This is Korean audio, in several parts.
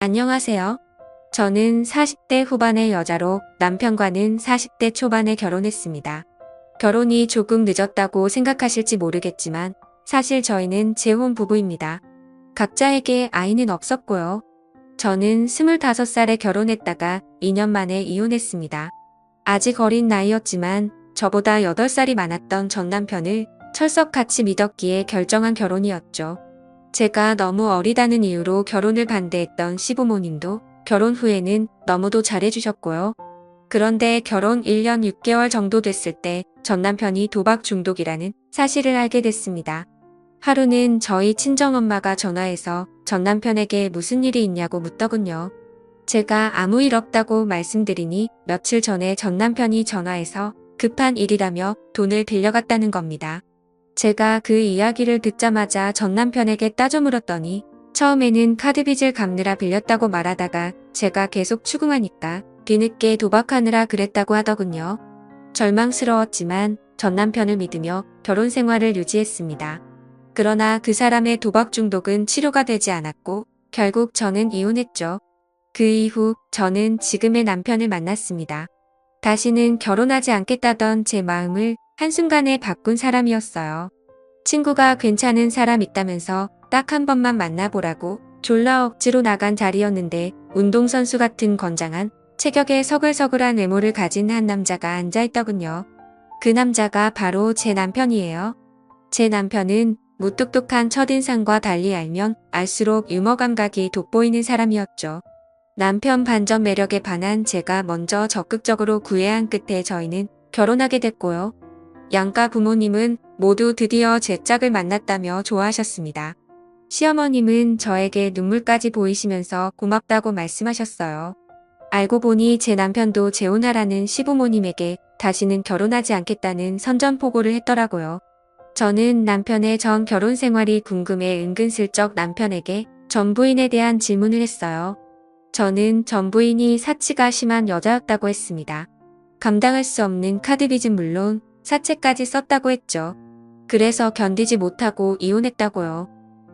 안녕하세요. 저는 40대 후반의 여자로 남편과는 40대 초반에 결혼했습니다. 결혼이 조금 늦었다고 생각하실지 모르겠지만 사실 저희는 재혼 부부입니다. 각자에게 아이는 없었고요. 저는 25살에 결혼했다가 2년 만에 이혼했습니다. 아직 어린 나이였지만 저보다 8살이 많았던 전 남편을 철석같이 믿었기에 결정한 결혼이었죠. 제가 너무 어리다는 이유로 결혼을 반대했던 시부모님도 결혼 후에는 너무도 잘해주셨고요. 그런데 결혼 1년 6개월 정도 됐을 때 전 남편이 도박 중독이라는 사실을 알게 됐습니다. 하루는 저희 친정엄마가 전화해서 전 남편에게 무슨 일이 있냐고 묻더군요. 제가 아무 일 없다고 말씀드리니 며칠 전에 전 남편이 전화해서 급한 일이라며 돈을 빌려갔다는 겁니다. 제가 그 이야기를 듣자마자 전 남편에게 따져 물었더니 처음에는 카드빚을 갚느라 빌렸다고 말하다가 제가 계속 추궁하니까 뒤늦게 도박하느라 그랬다고 하더군요. 절망스러웠지만 전 남편을 믿으며 결혼 생활을 유지했습니다. 그러나 그 사람의 도박 중독은 치료가 되지 않았고 결국 저는 이혼했죠. 그 이후 저는 지금의 남편을 만났습니다. 다시는 결혼하지 않겠다던 제 마음을 한순간에 바꾼 사람이었어요. 친구가 괜찮은 사람 있다면서 딱 한 번만 만나보라고 졸라 억지로 나간 자리였는데 운동선수 같은 건장한 체격에 서글서글한 외모를 가진 한 남자가 앉아있더군요. 그 남자가 바로 제 남편이에요. 제 남편은 무뚝뚝한 첫인상과 달리 알면 알수록 유머 감각이 돋보이는 사람이었죠. 남편 반전 매력에 반한 제가 먼저 적극적으로 구애한 끝에 저희는 결혼하게 됐고요. 양가 부모님은 모두 드디어 제 짝을 만났다며 좋아하셨습니다. 시어머님은 저에게 눈물까지 보이시면서 고맙다고 말씀하셨어요. 알고 보니 제 남편도 재혼하라는 시부모님에게 다시는 결혼하지 않겠다는 선전포고를 했더라고요. 저는 남편의 전 결혼 생활이 궁금해 은근슬쩍 남편에게 전 부인에 대한 질문을 했어요. 저는 전 부인이 사치가 심한 여자였다고 했습니다. 감당할 수 없는 카드빚은 물론 사채까지 썼다고 했죠. 그래서 견디지 못하고 이혼했다고요.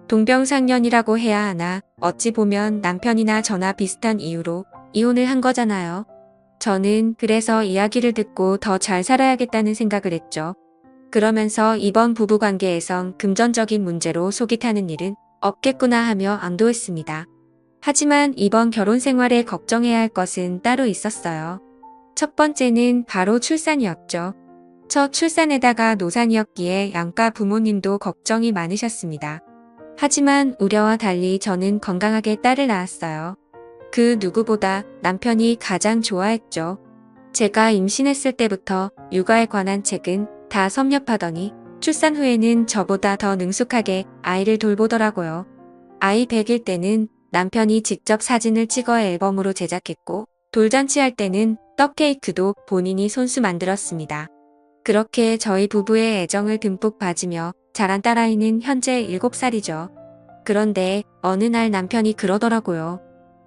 동병상련이라고 해야 하나 어찌 보면 남편이나 저나 비슷한 이유로 이혼을 한 거잖아요. 저는 그래서 이야기를 듣고 더 잘 살아야겠다는 생각을 했죠. 그러면서 이번 부부관계에선 금전적인 문제로 속이 타는 일은 없겠구나 하며 안도했습니다. 하지만 이번 결혼 생활에 걱정해야 할 것은 따로 있었어요. 첫 번째는 바로 출산이었죠. 첫 출산에다가 노산이었기에 양가 부모님도 걱정이 많으셨습니다. 하지만 우려와 달리 저는 건강하게 딸을 낳았어요. 그 누구보다 남편이 가장 좋아했죠. 제가 임신했을 때부터 육아에 관한 책은 다 섭렵하더니 출산 후에는 저보다 더 능숙하게 아이를 돌보더라고요. 아이 100일 때는 남편이 직접 사진을 찍어 앨범으로 제작했고 돌잔치할 때는 떡케이크도 본인이 손수 만들었습니다. 그렇게 저희 부부의 애정을 듬뿍 받으며 자란 딸아이는 현재 7살이죠. 그런데 어느 날 남편이 그러더라고요.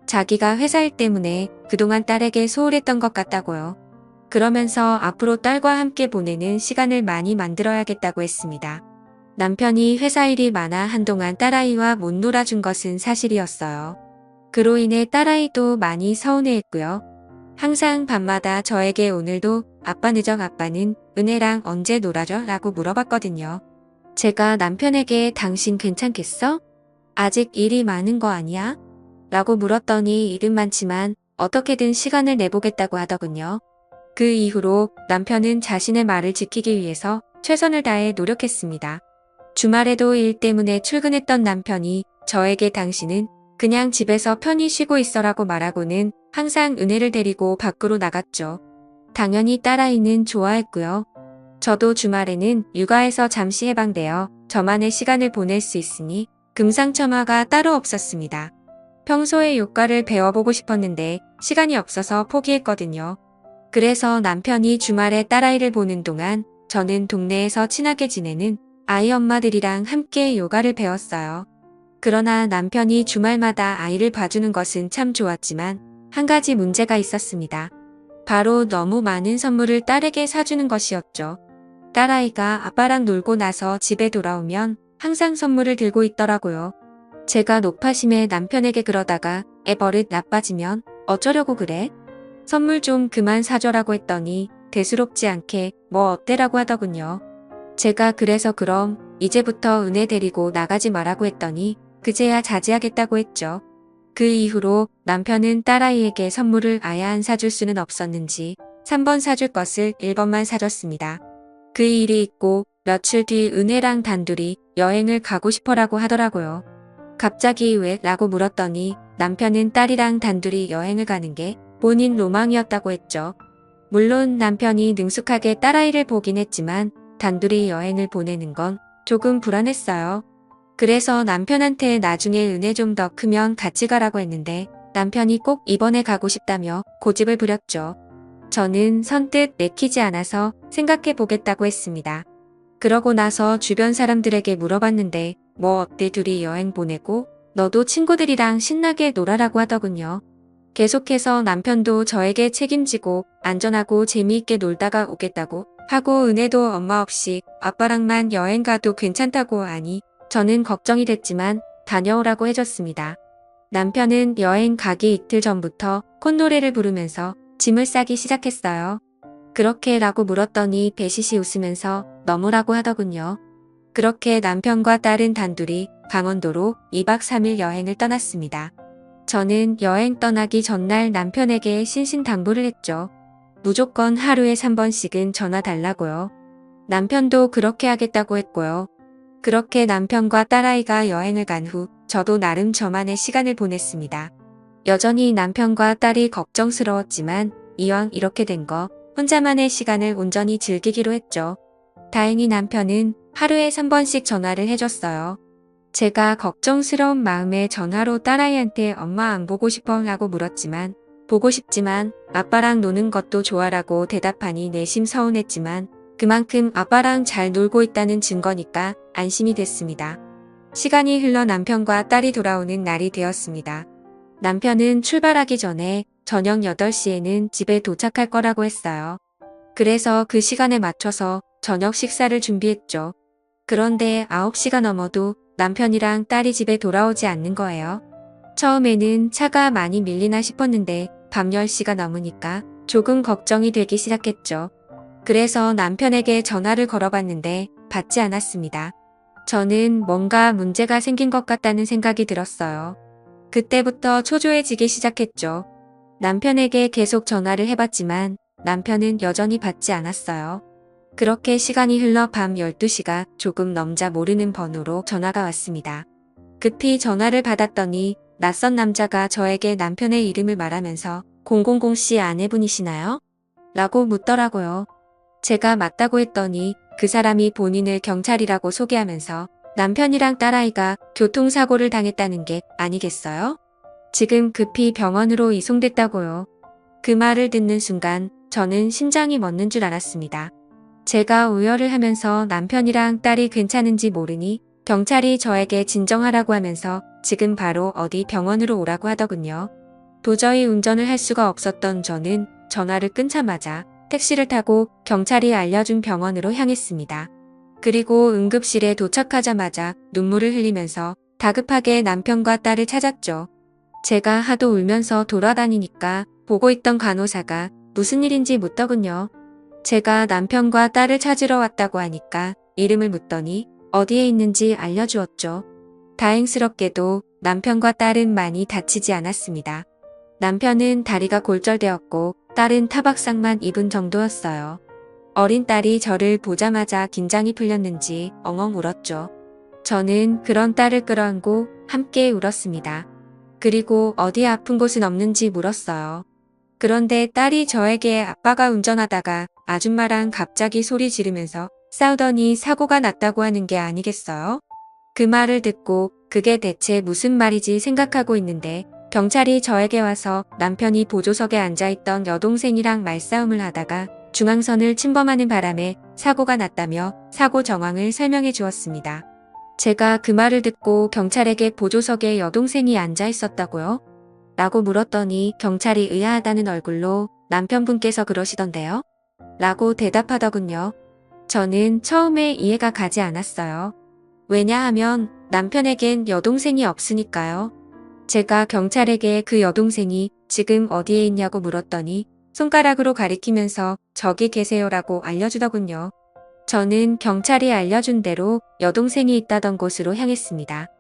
자기가 회사 일 때문에 그동안 딸에게 소홀했던 것 같다고요. 그러면서 앞으로 딸과 함께 보내는 시간을 많이 만들어야겠다고 했습니다. 남편이 회사 일이 많아 한동안 딸아이와 못 놀아준 것은 사실이었어요. 그로 인해 딸아이도 많이 서운해했고요. 항상 밤마다 저에게 오늘도 아빠 늦어 아빠는 은혜랑 언제 놀아줘? 라고 물어봤거든요. 제가 남편에게 당신 괜찮겠어? 아직 일이 많은 거 아니야? 라고 물었더니 일은 많지만 어떻게든 시간을 내보겠다고 하더군요. 그 이후로 남편은 자신의 말을 지키기 위해서 최선을 다해 노력했습니다. 주말에도 일 때문에 출근했던 남편이 저에게 당신은 그냥 집에서 편히 쉬고 있어라고 말하고는 항상 은혜를 데리고 밖으로 나갔죠. 당연히 딸아이는 좋아했고요. 저도 주말에는 육아에서 잠시 해방되어 저만의 시간을 보낼 수 있으니 금상첨화가 따로 없었습니다. 평소에 요가를 배워보고 싶었는데 시간이 없어서 포기했거든요. 그래서 남편이 주말에 딸아이를 보는 동안 저는 동네에서 친하게 지내는 아이 엄마들이랑 함께 요가를 배웠어요. 그러나 남편이 주말마다 아이를 봐주는 것은 참 좋았지만 한 가지 문제가 있었습니다. 바로 너무 많은 선물을 딸에게 사주는 것이었죠. 딸아이가 아빠랑 놀고 나서 집에 돌아오면 항상 선물을 들고 있더라고요. 제가 노파심에 남편에게 그러다가 애 버릇 나빠지면 어쩌려고 그래? 선물 좀 그만 사줘라고 했더니 대수롭지 않게 뭐 어때라고 하더군요. 제가 그래서 그럼 이제부터 은혜 데리고 나가지 말라고 했더니 그제야 자제하겠다고 했죠. 그 이후로 남편은 딸아이에게 선물을 아예 안 사줄 수는 없었는지 3번 사줄 것을 1번만 사줬습니다. 그 일이 있고 며칠 뒤 은혜랑 단둘이 여행을 가고 싶어라고 하더라고요. 갑자기 왜? 라고 물었더니 남편은 딸이랑 단둘이 여행을 가는 게 본인 로망이었다고 했죠. 물론 남편이 능숙하게 딸아이를 보긴 했지만 단둘이 여행을 보내는 건 조금 불안했어요. 그래서 남편한테 나중에 은혜 좀 더 크면 같이 가라고 했는데 남편이 꼭 이번에 가고 싶다며 고집을 부렸죠. 저는 선뜻 내키지 않아서 생각해 보겠다고 했습니다. 그러고 나서 주변 사람들에게 물어봤는데 뭐 어때 둘이 여행 보내고 너도 친구들이랑 신나게 놀아라고 하더군요. 계속해서 남편도 저에게 책임지고 안전하고 재미있게 놀다가 오겠다고 하고 은혜도 엄마 없이 아빠랑만 여행 가도 괜찮다고 하니 저는 걱정이 됐지만 다녀오라고 해줬습니다. 남편은 여행 가기 이틀 전부터 콧노래를 부르면서 짐을 싸기 시작했어요. 그렇게 라고 물었더니 배시시 웃으면서 너무라고 하더군요. 그렇게 남편과 딸은 단둘이 강원도로 2박 3일 여행을 떠났습니다. 저는 여행 떠나기 전날 남편에게 신신당부를 했죠. 무조건 하루에 3번씩은 전화 달라고요. 남편도 그렇게 하겠다고 했고요. 그렇게 남편과 딸아이가 여행을 간 후 저도 나름 저만의 시간을 보냈습니다. 여전히 남편과 딸이 걱정스러웠지만 이왕 이렇게 된 거 혼자만의 시간을 온전히 즐기기로 했죠. 다행히 남편은 하루에 3번씩 전화를 해줬어요. 제가 걱정스러운 마음에 전화로 딸아이한테 엄마 안 보고 싶어 라고 물었지만 보고 싶지만 아빠랑 노는 것도 좋아라고 대답하니 내심 서운했지만 그만큼 아빠랑 잘 놀고 있다는 증거니까 안심이 됐습니다. 시간이 흘러 남편과 딸이 돌아오는 날이 되었습니다. 남편은 출발하기 전에 저녁 8시에는 집에 도착할 거라고 했어요. 그래서 그 시간에 맞춰서 저녁 식사를 준비했죠. 그런데 9시가 넘어도 남편이랑 딸이 집에 돌아오지 않는 거예요. 처음에는 차가 많이 밀리나 싶었는데 밤 10시가 넘으니까 조금 걱정이 되기 시작했죠. 그래서 남편에게 전화를 걸어봤는데 받지 않았습니다. 저는 뭔가 문제가 생긴 것 같다는 생각이 들었어요. 그때부터 초조해지기 시작했죠. 남편에게 계속 전화를 해봤지만 남편은 여전히 받지 않았어요. 그렇게 시간이 흘러 밤 12시가 조금 넘자 모르는 번호로 전화가 왔습니다. 급히 전화를 받았더니 낯선 남자가 저에게 남편의 이름을 말하면서 000씨 아내분이시나요? 라고 묻더라고요. 제가 맞다고 했더니 그 사람이 본인을 경찰이라고 소개하면서 남편이랑 딸아이가 교통사고를 당했다는 게 아니겠어요? 지금 급히 병원으로 이송됐다고요. 그 말을 듣는 순간 저는 심장이 멎는 줄 알았습니다. 제가 우열을 하면서 남편이랑 딸이 괜찮은지 모르니 경찰이 저에게 진정하라고 하면서 지금 바로 어디 병원으로 오라고 하더군요. 도저히 운전을 할 수가 없었던 저는 전화를 끊자마자 택시를 타고 경찰이 알려준 병원으로 향했습니다. 그리고 응급실에 도착하자마자 눈물을 흘리면서 다급하게 남편과 딸을 찾았죠. 제가 하도 울면서 돌아다니니까 보고 있던 간호사가 무슨 일인지 묻더군요. 제가 남편과 딸을 찾으러 왔다고 하니까 이름을 묻더니 어디에 있는지 알려주었죠. 다행스럽게도 남편과 딸은 많이 다치지 않았습니다. 남편은 다리가 골절되었고 딸은 타박상만 입은 정도였어요. 어린 딸이 저를 보자마자 긴장이 풀렸는지 엉엉 울었죠. 저는 그런 딸을 끌어안고 함께 울었습니다. 그리고 어디 아픈 곳은 없는지 물었어요. 그런데 딸이 저에게 아빠가 운전하다가 아줌마랑 갑자기 소리 지르면서 싸우더니 사고가 났다고 하는 게 아니겠어요? 그 말을 듣고 그게 대체 무슨 말이지 생각하고 있는데 경찰이 저에게 와서 남편이 보조석에 앉아있던 여동생이랑 말싸움을 하다가 중앙선을 침범하는 바람에 사고가 났다며 사고 정황을 설명해 주었습니다. 제가 그 말을 듣고 경찰에게 보조석에 여동생이 앉아 있었다고요? 라고 물었더니 경찰이 의아하다는 얼굴로 남편분께서 그러시던데요? 라고 대답하더군요. 저는 처음에 이해가 가지 않았어요. 왜냐하면 남편에겐 여동생이 없으니까요. 제가 경찰에게 그 여동생이 지금 어디에 있냐고 물었더니 손가락으로 가리키면서 저기 계세요라고 알려주더군요. 저는 경찰이 알려준 대로 여동생이 있다던 곳으로 향했습니다.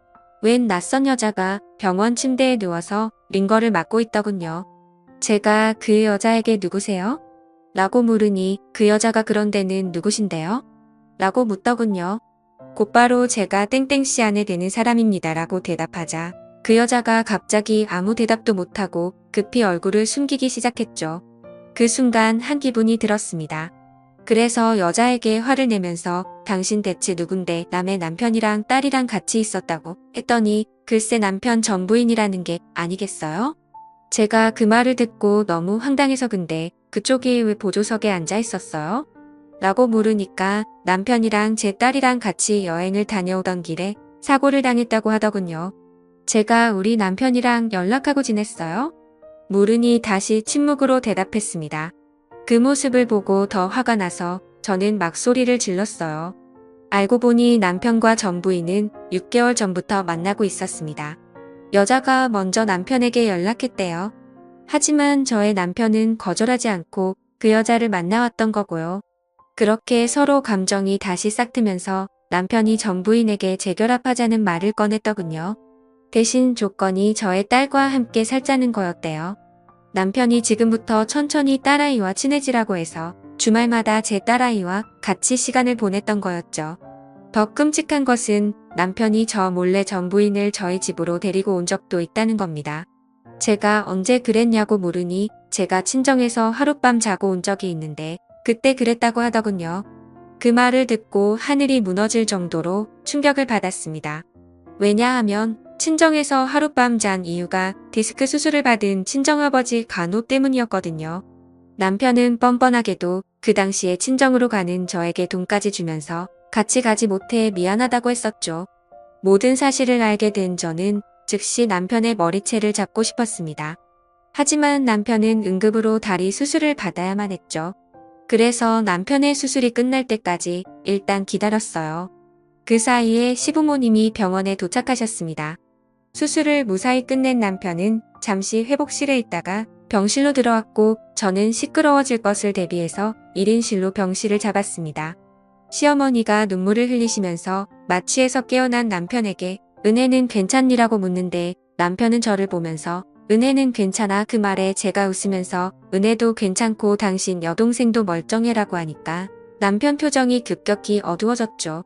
웬 낯선 여자가 병원 침대에 누워서 링거를 맞고 있더군요. 제가 그 여자에게 누구세요? 라고 물으니 그 여자가 그런데는 누구신데요? 라고 묻더군요. 곧바로 제가 땡땡씨 안에 드는 사람입니다 라고 대답하자 그 여자가 갑자기 아무 대답도 못하고 급히 얼굴을 숨기기 시작했죠. 그 순간 한 기분이 들었습니다. 그래서 여자에게 화를 내면서 당신 대체 누군데 남의 남편이랑 딸이랑 같이 있었다고 했더니 글쎄 남편 전 부인이라는 게 아니겠어요? 제가 그 말을 듣고 너무 황당해서 근데 그쪽이 왜 보조석에 앉아 있었어요? 라고 물으니까 남편이랑 제 딸이랑 같이 여행을 다녀오던 길에 사고를 당했다고 하더군요. 제가 우리 남편이랑 연락하고 지냈어요? 물으니 다시 침묵으로 대답했습니다. 그 모습을 보고 더 화가 나서 저는 막 소리를 질렀어요. 알고 보니 남편과 전 부인은 6개월 전부터 만나고 있었습니다. 여자가 먼저 남편에게 연락했대요. 하지만 저의 남편은 거절하지 않고 그 여자를 만나왔던 거고요. 그렇게 서로 감정이 다시 싹트면서 남편이 전 부인에게 재결합하자는 말을 꺼냈더군요. 대신 조건이 저의 딸과 함께 살자는 거였대요. 남편이 지금부터 천천히 딸아이와 친해지라고 해서 주말마다 제 딸아이와 같이 시간을 보냈던 거였죠. 더 끔찍한 것은 남편이 저 몰래 전 부인을 저희 집으로 데리고 온 적도 있다는 겁니다. 제가 언제 그랬냐고 물으니 제가 친정에서 하룻밤 자고 온 적이 있는데 그때 그랬다고 하더군요. 그 말을 듣고 하늘이 무너질 정도로 충격을 받았습니다. 왜냐하면 친정에서 하룻밤 잔 이유가 디스크 수술을 받은 친정아버지 간호 때문이었거든요. 남편은 뻔뻔하게도 그 당시에 친정으로 가는 저에게 돈까지 주면서 같이 가지 못해 미안하다고 했었죠. 모든 사실을 알게 된 저는 즉시 남편의 머리채를 잡고 싶었습니다. 하지만 남편은 응급으로 다리 수술을 받아야만 했죠. 그래서 남편의 수술이 끝날 때까지 일단 기다렸어요. 그 사이에 시부모님이 병원에 도착하셨습니다. 수술을 무사히 끝낸 남편은 잠시 회복실에 있다가 병실로 들어왔고 저는 시끄러워질 것을 대비해서 1인실로 병실을 잡았습니다. 시어머니가 눈물을 흘리시면서 마취해서 깨어난 남편에게 은혜는 괜찮니라고 묻는데 남편은 저를 보면서 은혜는 괜찮아 그 말에 제가 웃으면서 은혜도 괜찮고 당신 여동생도 멀쩡해라고 하니까 남편 표정이 급격히 어두워졌죠.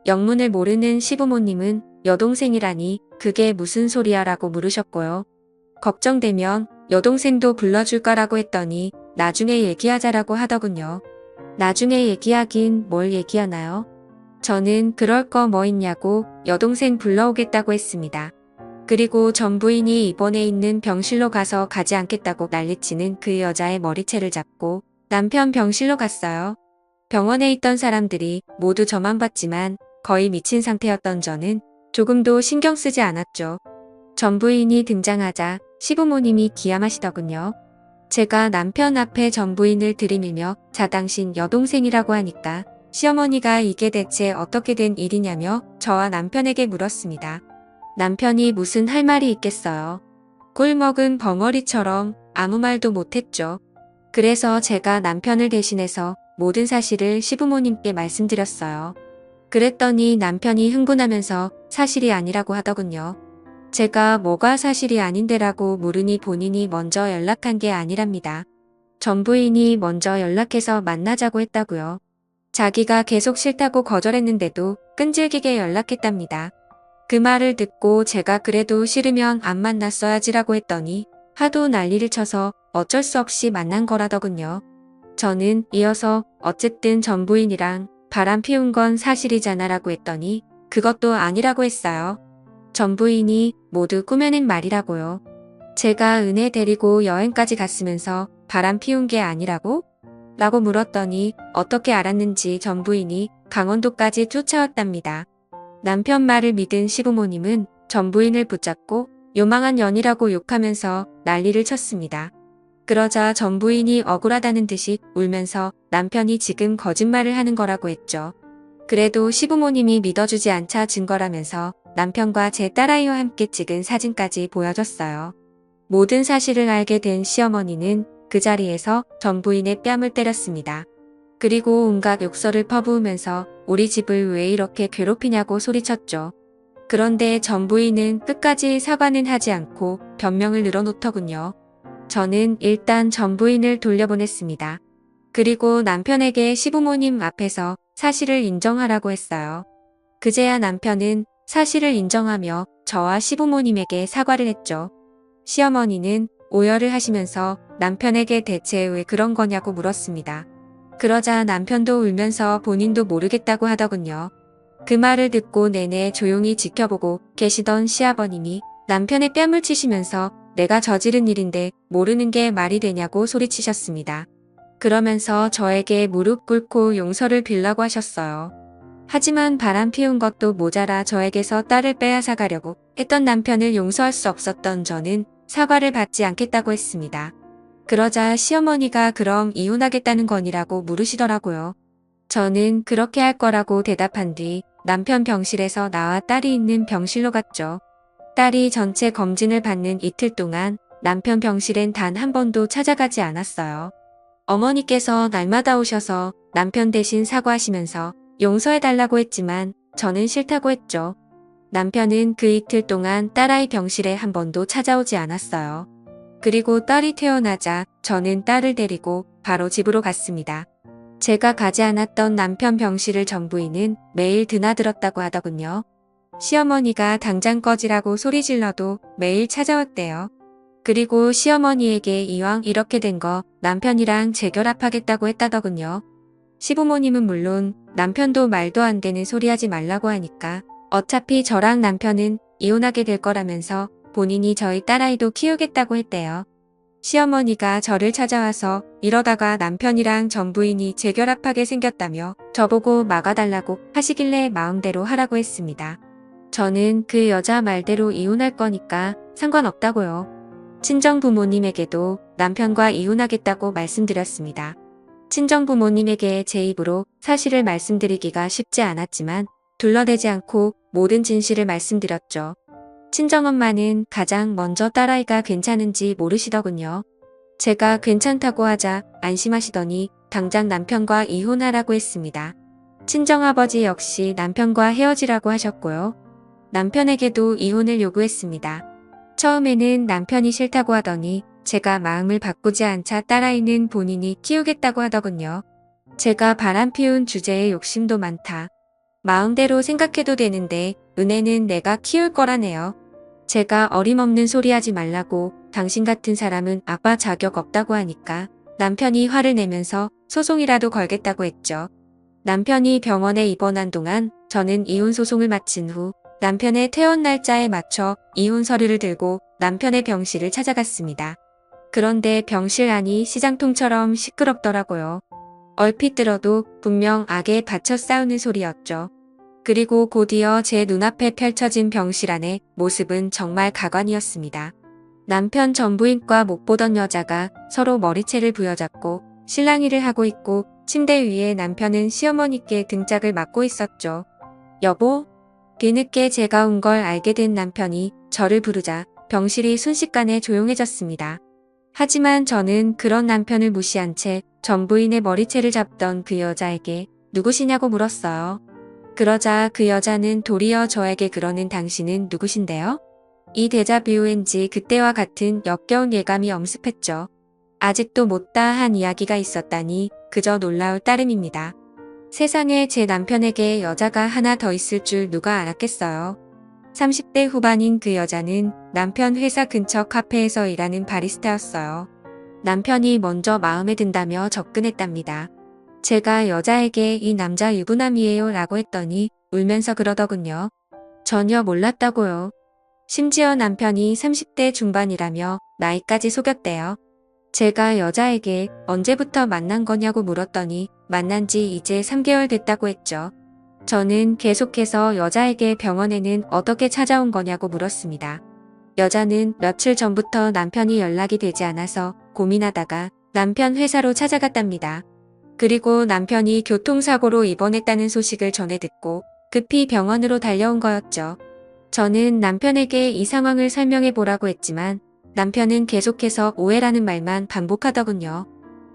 영문을 모르는 시부모님은 여동생이라니 그게 무슨 소리야 라고 물으셨고요. 걱정되면 여동생도 불러줄까라고 했더니 나중에 얘기하자라고 하더군요. 나중에 얘기하긴 뭘 얘기하나요? 저는 그럴 거 뭐 있냐고 여동생 불러오겠다고 했습니다. 그리고 전 부인이 입원해 있는 병실로 가서 가지 않겠다고 난리치는 그 여자의 머리채를 잡고 남편 병실로 갔어요. 병원에 있던 사람들이 모두 저만 봤지만 거의 미친 상태였던 저는 조금도 신경 쓰지 않았죠. 전 부인이 등장하자 시부모님이 기함하시더군요. 제가 남편 앞에 전 부인을 들이밀며 자 당신 여동생이라고 하니까 시어머니가 이게 대체 어떻게 된 일이냐며 저와 남편에게 물었습니다. 남편이 무슨 할 말이 있겠어요. 꿀 먹은 벙어리처럼 아무 말도 못했죠. 그래서 제가 남편을 대신해서 모든 사실을 시부모님께 말씀드렸어요. 그랬더니 남편이 흥분하면서 사실이 아니라고 하더군요. 제가 뭐가 사실이 아닌데라고 물으니 본인이 먼저 연락한 게 아니랍니다. 전 부인이 먼저 연락해서 만나자고 했다고요. 자기가 계속 싫다고 거절했는데도 끈질기게 연락했답니다. 그 말을 듣고 제가 그래도 싫으면 안 만났어야지라고 했더니 하도 난리를 쳐서 어쩔 수 없이 만난 거라더군요. 저는 이어서 어쨌든 전 부인이랑 바람 피운 건 사실이잖아 라고 했더니 그것도 아니라고 했어요. 전 부인이 모두 꾸며낸 말이라고요. 제가 은혜 데리고 여행까지 갔으면서 바람 피운 게 아니라고? 라고 물었더니 어떻게 알았는지 전 부인이 강원도까지 쫓아왔답니다. 남편 말을 믿은 시부모님은 전 부인을 붙잡고 요망한 년이라고 욕하면서 난리를 쳤습니다. 그러자 전 부인이 억울하다는 듯이 울면서 남편이 지금 거짓말을 하는 거라고 했죠. 그래도 시부모님이 믿어주지 않자 증거라면서 남편과 제 딸아이와 함께 찍은 사진까지 보여줬어요. 모든 사실을 알게 된 시어머니는 그 자리에서 전 부인의 뺨을 때렸습니다. 그리고 온갖 욕설을 퍼부으면서 우리 집을 왜 이렇게 괴롭히냐고 소리쳤죠. 그런데 전 부인은 끝까지 사과는 하지 않고 변명을 늘어놓더군요. 저는 일단 전 부인을 돌려보냈습니다. 그리고 남편에게 시부모님 앞에서 사실을 인정하라고 했어요. 그제야 남편은 사실을 인정하며 저와 시부모님에게 사과를 했죠. 시어머니는 오열을 하시면서 남편에게 대체 왜 그런 거냐고 물었습니다. 그러자 남편도 울면서 본인도 모르겠다고 하더군요. 그 말을 듣고 내내 조용히 지켜보고 계시던 시아버님이 남편의 뺨을 치시면서 내가 저지른 일인데 모르는 게 말이 되냐고 소리치셨습니다. 그러면서 저에게 무릎 꿇고 용서를 빌라고 하셨어요. 하지만 바람 피운 것도 모자라 저에게서 딸을 빼앗아 가려고 했던 남편을 용서할 수 없었던 저는 사과를 받지 않겠다고 했습니다. 그러자 시어머니가 그럼 이혼하겠다는 거니라고 물으시더라고요. 저는 그렇게 할 거라고 대답한 뒤 남편 병실에서 나와 딸이 있는 병실로 갔죠. 딸이 전체 검진을 받는 이틀 동안 남편 병실엔 단 한 번도 찾아가지 않았어요. 어머니께서 날마다 오셔서 남편 대신 사과하시면서 용서해달라고 했지만 저는 싫다고 했죠. 남편은 그 이틀 동안 딸아이 병실에 한 번도 찾아오지 않았어요. 그리고 딸이 태어나자 저는 딸을 데리고 바로 집으로 갔습니다. 제가 가지 않았던 남편 병실을 전 부인은 매일 드나들었다고 하더군요. 시어머니가 당장 꺼지라고 소리 질러도 매일 찾아왔대요. 그리고 시어머니에게 이왕 이렇게 된 거 남편이랑 재결합하겠다고 했다더군요. 시부모님은 물론 남편도 말도 안 되는 소리 하지 말라고 하니까 어차피 저랑 남편은 이혼하게 될 거라면서 본인이 저희 딸아이도 키우겠다고 했대요. 시어머니가 저를 찾아와서 이러다가 남편이랑 전 부인이 재결합하게 생겼다며 저보고 막아달라고 하시길래 마음대로 하라고 했습니다. 저는 그 여자 말대로 이혼할 거니까 상관없다고요. 친정 부모님에게도 남편과 이혼하겠다고 말씀드렸습니다. 친정 부모님에게 제 입으로 사실을 말씀드리기가 쉽지 않았지만 둘러대지 않고 모든 진실을 말씀드렸죠. 친정엄마는 가장 먼저 딸아이가 괜찮은지 모르시더군요. 제가 괜찮다고 하자 안심하시더니 당장 남편과 이혼하라고 했습니다. 친정아버지 역시 남편과 헤어지라고 하셨고요. 남편에게도 이혼을 요구했습니다. 처음에는 남편이 싫다고 하더니 제가 마음을 바꾸지 않자 딸아이는 본인이 키우겠다고 하더군요. 제가 바람 피운 주제에 욕심도 많다. 마음대로 생각해도 되는데 은혜는 내가 키울 거라네요. 제가 어림없는 소리 하지 말라고 당신 같은 사람은 아빠 자격 없다고 하니까 남편이 화를 내면서 소송이라도 걸겠다고 했죠. 남편이 병원에 입원한 동안 저는 이혼 소송을 마친 후 남편의 퇴원 날짜에 맞춰 이혼 서류를 들고 남편의 병실을 찾아갔습니다. 그런데 병실 안이 시장통처럼 시끄럽더라고요. 얼핏 들어도 분명 악에 받쳐 싸우는 소리였죠. 그리고 곧이어 제 눈앞에 펼쳐진 병실 안의 모습은 정말 가관이었습니다. 남편 전부인과 못 보던 여자가 서로 머리채를 부여잡고 실랑이를 하고 있고 침대 위에 남편은 시어머니께 등짝을 맞고 있었죠. 여보? 뒤늦게 제가 온 걸 알게 된 남편이 저를 부르자 병실이 순식간에 조용해졌습니다. 하지만 저는 그런 남편을 무시한 채 전부인의 머리채를 잡던 그 여자에게 누구시냐고 물었어요. 그러자 그 여자는 도리어 저에게 그러는 당신은 누구신데요? 이 데자뷰 왠지 그때와 같은 역겨운 예감이 엄습했죠. 아직도 못다한 이야기가 있었다니 그저 놀라울 따름입니다. 세상에 제 남편에게 여자가 하나 더 있을 줄 누가 알았겠어요. 30대 후반인 그 여자는 남편 회사 근처 카페에서 일하는 바리스타였어요. 남편이 먼저 마음에 든다며 접근했답니다. 제가 여자에게 이 남자 유부남이에요 라고 했더니 울면서 그러더군요. 전혀 몰랐다고요. 심지어 남편이 30대 중반이라며 나이까지 속였대요. 제가 여자에게 언제부터 만난 거냐고 물었더니 만난 지 이제 3개월 됐다고 했죠. 저는 계속해서 여자에게 병원에는 어떻게 찾아온 거냐고 물었습니다. 여자는 며칠 전부터 남편이 연락이 되지 않아서 고민하다가 남편 회사로 찾아갔답니다. 그리고 남편이 교통사고로 입원했다는 소식을 전해 듣고 급히 병원으로 달려온 거였죠. 저는 남편에게 이 상황을 설명해 보라고 했지만 남편은 계속해서 오해라는 말만 반복하더군요.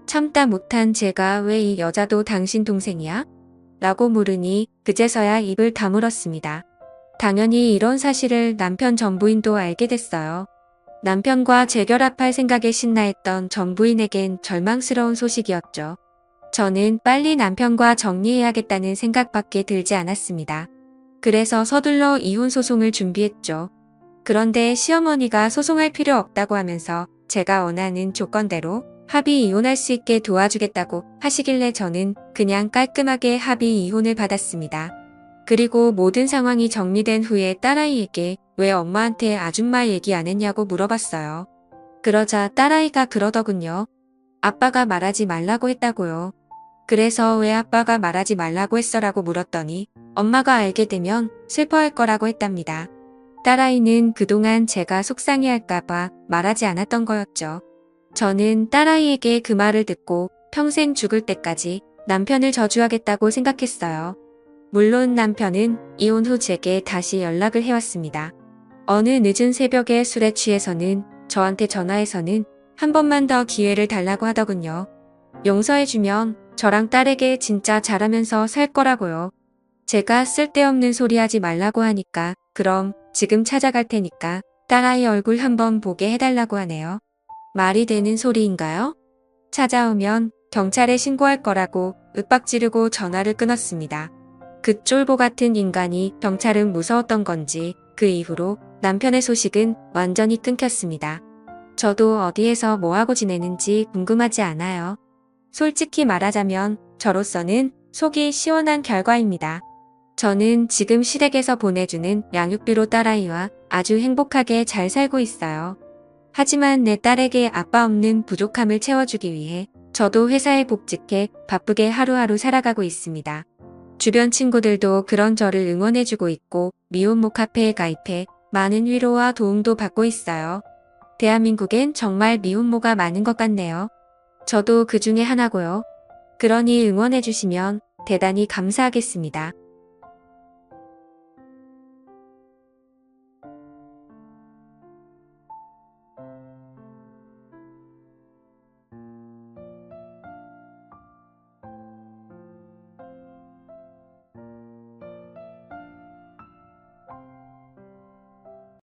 참다 못한 제가 왜 이 여자도 당신 동생이야? 라고 물으니 그제서야 입을 다물었습니다. 당연히 이런 사실을 남편 전 부인도 알게 됐어요. 남편과 재결합할 생각에 신나했던 전 부인에겐 절망스러운 소식이었죠. 저는 빨리 남편과 정리해야겠다는 생각밖에 들지 않았습니다. 그래서 서둘러 이혼 소송을 준비했죠. 그런데 시어머니가 소송할 필요 없다고 하면서 제가 원하는 조건대로 합의 이혼할 수 있게 도와주겠다고 하시길래 저는 그냥 깔끔하게 합의 이혼을 받았습니다. 그리고 모든 상황이 정리된 후에 딸아이에게 왜 엄마한테 아줌마 얘기 안 했냐고 물어봤어요. 그러자 딸아이가 그러더군요. 아빠가 말하지 말라고 했다고요. 그래서 왜 아빠가 말하지 말라고 했어라고 물었더니 엄마가 알게 되면 슬퍼할 거라고 했답니다. 딸아이는 그동안 제가 속상해할까봐 말하지 않았던 거였죠. 저는 딸아이에게 그 말을 듣고 평생 죽을 때까지 남편을 저주하겠다고 생각했어요. 물론 남편은 이혼 후 제게 다시 연락을 해왔습니다. 어느 늦은 새벽에 술에 취해서는 저한테 전화해서는 한 번만 더 기회를 달라고 하더군요. 용서해주면 저랑 딸에게 진짜 잘하면서 살 거라고요. 제가 쓸데없는 소리 하지 말라고 하니까 그럼 지금 찾아갈 테니까 딸아이 얼굴 한번 보게 해달라고 하네요. 말이 되는 소리인가요? 찾아오면 경찰에 신고할 거라고 윽박지르고 전화를 끊었습니다. 그 쫄보 같은 인간이 경찰은 무서웠던 건지 그 이후로 남편의 소식은 완전히 끊겼습니다. 저도 어디에서 뭐하고 지내는지 궁금하지 않아요. 솔직히 말하자면 저로서는 속이 시원한 결과입니다. 저는 지금 시댁에서 보내주는 양육비로 딸아이와 아주 행복하게 잘 살고 있어요. 하지만 내 딸에게 아빠 없는 부족함을 채워주기 위해 저도 회사에 복직해 바쁘게 하루하루 살아가고 있습니다. 주변 친구들도 그런 저를 응원해주고 있고 미혼모 카페에 가입해 많은 위로와 도움도 받고 있어요. 대한민국엔 정말 미혼모가 많은 것 같네요. 저도 그 중에 하나고요. 그러니 응원해주시면 대단히 감사하겠습니다.